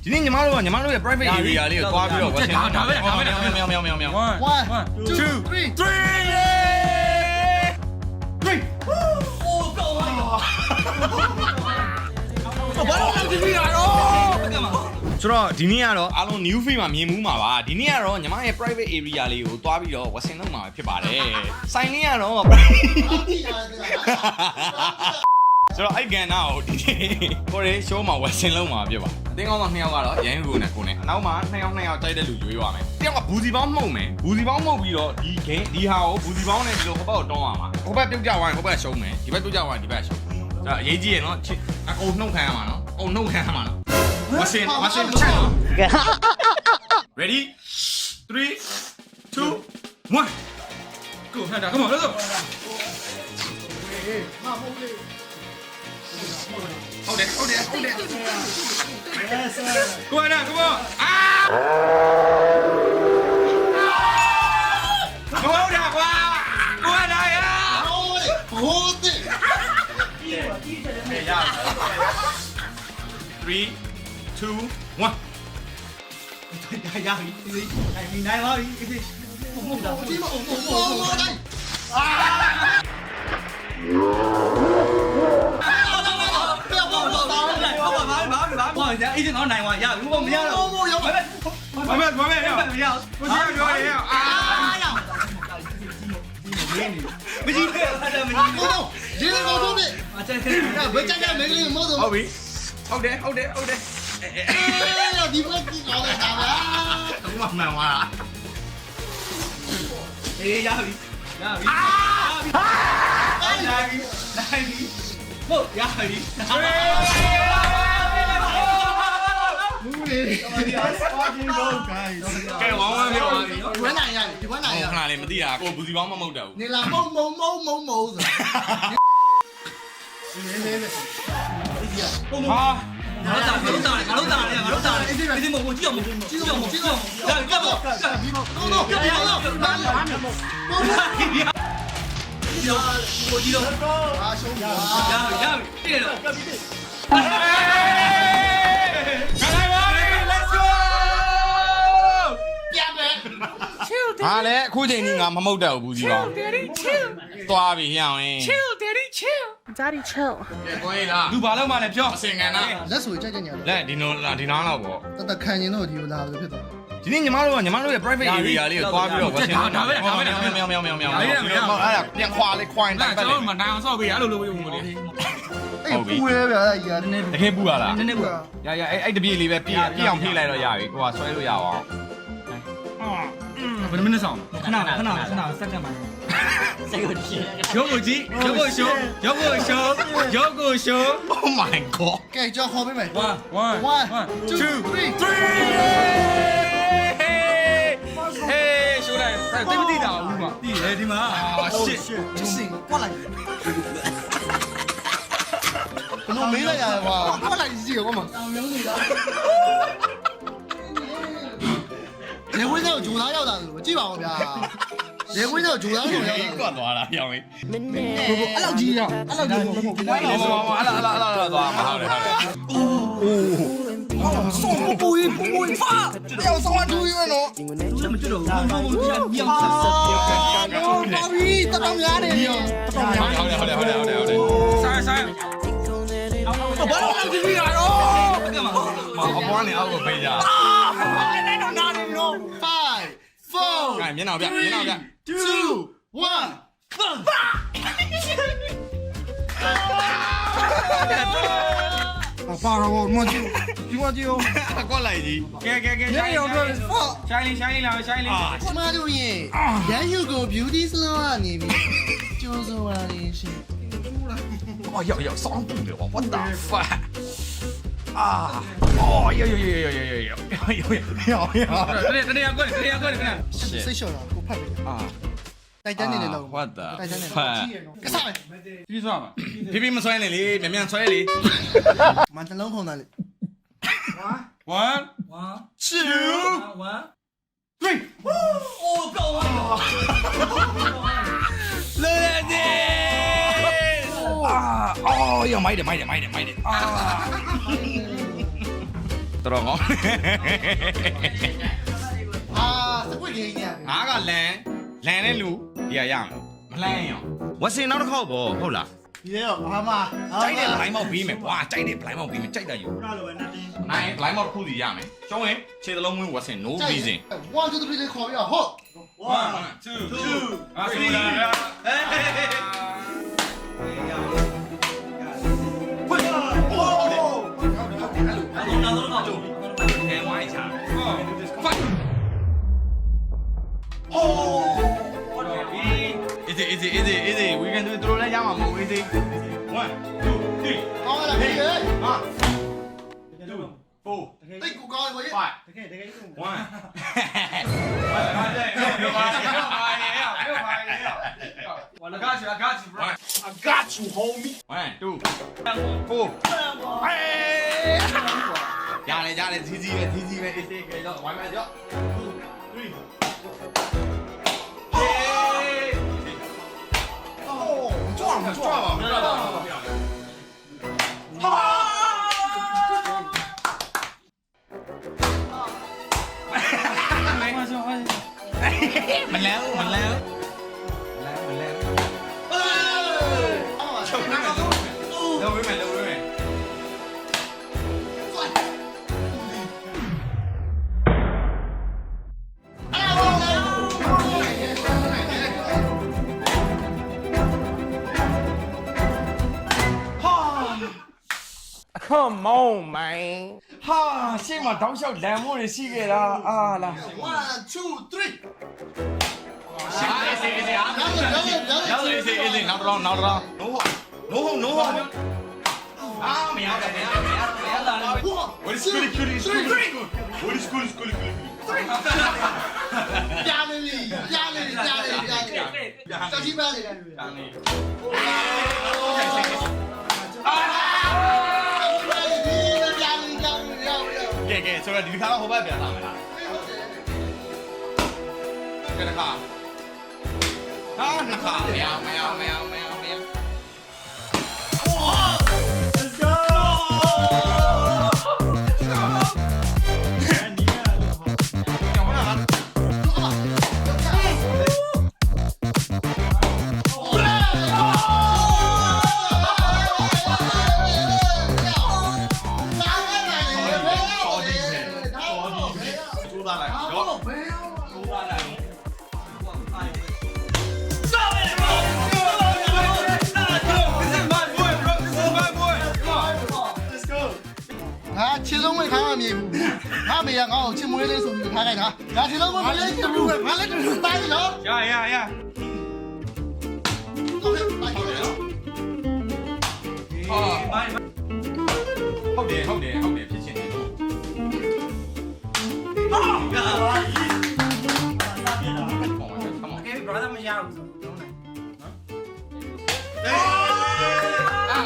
ဒီနေ့ညီမတို့ရဲ့ private area လေးကိုသွားပြီးတော့ဝယ်ချင်တာဒါပဲမြောင် 1 2 3 3 ဘာလို့လဲဒီရတော့ဆိုတော့ဒီနေ့ကတော့အားလုံး new feed မှာမြင်မှုမှာပါဒီနေ့ကတော့ညီမရဲ့ private area လေးကိုသွားပြီးတော့ဝယ်ချင်တော့မှာဖြစ်ပါတယ်ဆိုင်လေးကတော့ဆိုတော့အဲ့ကန်နာကိုဒီကိုရေ show မှာဝယ်ချင်လုံးမှာဖြစ်ပါအတင်းကောင်းတော့2ယောက်ကတော့ရန်ကိုနဲ့ကိုနဲ့အနောက်မှာ2ယောက်တိုက်တဲ့လူရွေးပါမယ်တယောက်ကဘူစီပေါင်းမှုတ်မယ်ဘူစီပေါင်းမှုတ်ပြီးတော့ဒီဂိမ်းဒီဟာကိုဘူစီပေါင်းနဲ့ဒီလိုဟိုဘက်ကိုတွန်းရမှာဟိုဘက်ပြုတ်ကြသွားရင်ဟိုဘက်ရှုံးမယ်ဒီဘက်ပြုတ်ကြသွားရင်ဒီဘက်ရှုံးအဲ့တော့အရေးကြီးရနော်အကုန်နှုတ်ခံရမှာနော်အကုန်နှုတ်ခံရမှာနော်မစင်ချက်နော် ready 3 2 1 go handa come on let's go ဟုတ်တယ်ကိုရနာကိုအာဟုတ်တာကွာကိုရနာရဟုတ်တယ်ရ3 2 1ရပြီဒီနိုင်ပါပြီမဟုတ်တာဒီမဟုတ်တိုင်းဘာအေးတော့နိုင်သွားရဘူးမရတော့ဘူးရောက်ဘာမဲမရကိုကြီးပြောရအာမကြည့်ခဲ့တာမကြည့်ဘူးဒီလိုတော့ပဲအကျဉ်းဘယ်ကြကြမင်းလေးမဟုတ်ဘူးဟုတ်ပြီဟုတ်တယ်ဒီဘက်ကကြောင်းနေတာဗျာအခုမှမှန်သွားတာအေးရပြီဟုတ်ရပြီမူလေးကဲဝမ်းပြောပါပြီ ဒီဝမ်းနိုင်ရတယ်ဒီဝမ်းနိုင်ရ ခဏလေးမသိတာကိုဘူးစီပေါင်းမမဟုတ်တော့ဘူး နေလာမုံဆိုတာနေဟာငါတို့တာဒီမဟုတ်ကြည့်အောင်ရကပ်တော့တော့အာရှုံးပါရပြီပြည့်တော့ ဟာလေအခုချိန်ကြီးငါမမဟုတ်တော့ဘူးကြီးပါသွားပြီဟျောင်းရင် Daddy chill ကိုင်းလားလူဘာလို့မှလည်းပြောအစင်ကန်နာ လက်ဆိုကြက်ကြညာ လက်ဒီနော်လောက်ပေါ့ တခံရင်တော့ဒီလာလို့ဖြစ်သွား ဒီနေ့ညီမတို့ရဲ့ private area လေးကိုသွားပြီးတော့ဝယ်ချင်တာဒါပဲမြောင်အဲ့ဒါပြန်ခွာလေးခွိုင်းတိုင်းပဲကျွန်တော်မနိုင်အောင်ဆော့ပေးရအဲ့လိုလုပ်လို့မလို့လေ အေးပူရဲဗျာဒီကနည်း တကယ်ပူရလား နည်းနည်းပေါ့ ရအဲ့တပြေးလေးပဲပြည့်အောင်ဖြည့်လိုက်တော့ရပြီကိုကဆွဲလို့ရအောင် ဘယ်မိနစ်ဆောင်ခဏစက္ကန့်ပါစိတ်ကိုကြည့်ရုပ်ကိုကြည့်ရုပ်ကိုရှိုး Oh my god ကဲကြောက်ခေါ်ပေးမယ် 1 2 3 ဟေးရှိုးလိုက်တိမတိတာဘူးမှာ ဒီလေဒီမှာ shit ဒီစင်ကွာလိုက်ဘလို့မေးလိုက်ရကွာကွာလိုက်ကြည့်ရောကွာတောင်မျိုးနေတာလေဝင်းတော့ဂျူသားရောက်တာလို့ကြည့်ပါဦးဗျာလေဝင်းတော့ဂျူသားရောက်တာ ကွာသွားတာပြောင်းရင် အဲ့လောက်ကြီးရောက်အဲ့လောက်ကြီးမဟုတ်ဘူး အဲ့လာသွားမှာဟုတ်တယ်送不一发，要送完出院喽。这么这种မြောက်毛逼，这当家的呢？ဟုတ်တယ်ဆိုင်我老让你去哪喽？干嘛မအပွားနေအောက်ကိုဖိတ်ကြ 那到哪里喽？5, 4, ကဲမျက်နှာပြ 2, 1, 放上我，我就，我就， ကွက်လိုက်ကြီး ကဲ没有这放。 ရှိုင်းလေး他妈就赢，人有个 beauty salon 啊，你就是我的是。哦要双步的我 what the fuck 啊哦有တနေ့ကွက်ခဏ谁笑了？我怕别人。啊带家里的了。 what the 带家里的。干啥嘞？ပြီးသွားပါ ဖြည်းမဆွဲနေလေမြန်ဆွဲလေ 满城冷空那里。 1 2 3高啊乐姐啊哦要买点啊တော်တော်ကောင်း စကွစ်ဂိမ်းညာ ငါကလန်တဲ့လူဒီကရမယ်မလန်ရောဝက်စင်နောက်တစ်ခေါက်ပေါ့ဟုတ်လား ဒီရောဘာမှ ကြိုက်တဲ့ဘလိုင်းမောက်ပြီးမယ်ကွာကြိုက်တဲ့ဘလိုင်းမောက်ပြီးမယ်ကြိုက်တာယူနိုင်ဘလိုင်းမောက်တစ်ခုစီရမယ်ရှုံးရင်ခြေသလုံးဝင်းဝက်စင် no reason 1 2 3လေးခေါ်ရဟုတ် 1 easy we can do it တို့လည်းရမှာမဟုတ် easy 1 2 3 ကောင်းလာပြီ 4 တိတ်ကိုကောင်းလေ 5 1 I got you, bro. I got you, homie. 1 2 4ရတယ်သီးသီးပဲ easy ကဲတော့ဝိုင်းမယ်ကြောမလဲလုံးဝမယ်Come on, man. ဟာရှေ့မှာတောက်လျှောက်လမ်းမိုးတွေရှိခဲ့တာအာလား 1 2 3 easy နောက်တော့ no အာမရတော့What is coolပြာလေးစတိပါလေကဲဆိုတော့ဒီခါတော့ဟိုဘက်ပြန်လာမယ်လားကဲတခါနှစ်ခါမရ Let's go. ငါခြေလုံးဝင်ခါမမြင်ဘူးငါမေကငါ့ကိုချစ်မွေးလေးဆိုပြီးထားလိုက်တာငါခြေလုံးဝင်မလေးချင်ဘူးငါလည်းတူတိုင်းနော် ရဟုတ်တယ်ဖြစ်ချင်တယ်Okay, brother, me ya.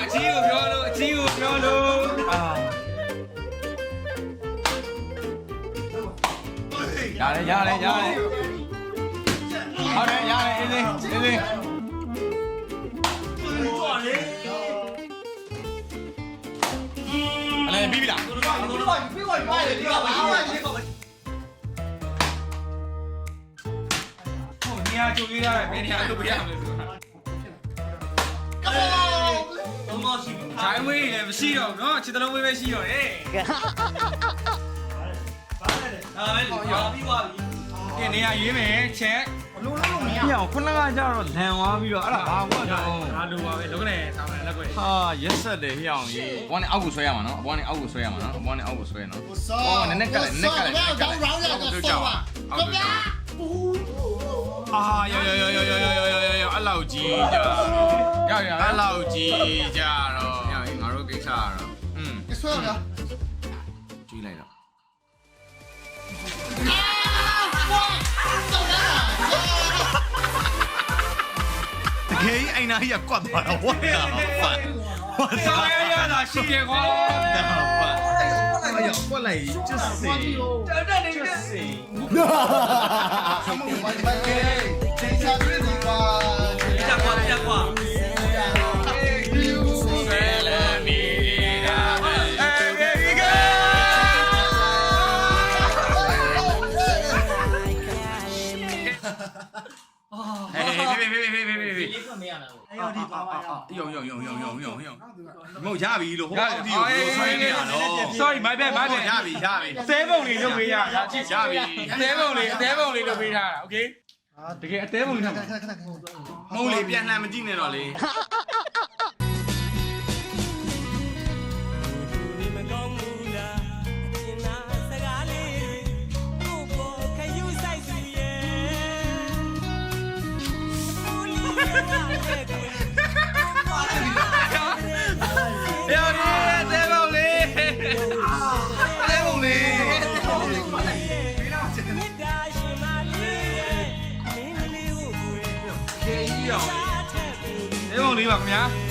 အချီကိုပြောလို့ရတယ်ဟုတ်တယ်ရတယ်အေးလေးအဲ့ပြီးပြီလား နေရာကြိုလေးရတယ်ဘယ်နေရာလုပ်ပြရမလဲဆိုတာခြိုင်းဝေးလည်းမရှိတော့ဘူးเนาะခြေတလုံးဝေးပဲရှိတော့တယ်ကဲနေရာရွေးမယ်ချက်လုံးမရအောင်ခုနကကြတော့လန်သွားပြီးတော့အဲ့ဒါဘာမှမတော့အားလိုပါပဲလုံးနဲ့တောင်းတယ်လက်ကွယ်ဟာရက်ဆက်တယ်ဟိအောင်ကြီးဘွားနဲ့အောက်ကိုဆွဲရမှာနော်ဘွားနဲ့အောက်ကိုဆွဲရမှာနော်ဘွားနဲ့အောက်ကိုဆွဲနော်နည်းနည်းကလည်းအာယောအဲ့လောက်ကြီးကြအဲ့လောက်ကြီးကြတော့ငါတို့ကိစ္စကတော့ဆွဲရ ကြည့်လိုက်တော့တကယ်အိမ်နာကြီးကကွက်သွားတော့ဝါတာဝါရတာရှိရကွာ哎呀，过来就是谁？就是谁？ ယုံမဟုတ်ရပြီလို့ဟိုအောက်ဒီကိုဆွဲနေတာတော့ sorry my bad ရပြီ အသေးပုံလေးလုပ်ပေးရတာ ရပြီ အသေးပုံလေးလုပ်ပေးထားတာ okay တကယ်အသေးပုံလေးထား ခဏ မဟုတ်လေပြန်လှန်မကြည့်နဲ့တော့လေ ရော်ဒီအသေးပုံလေး အေးပုံလေးပါခင်ဗျာ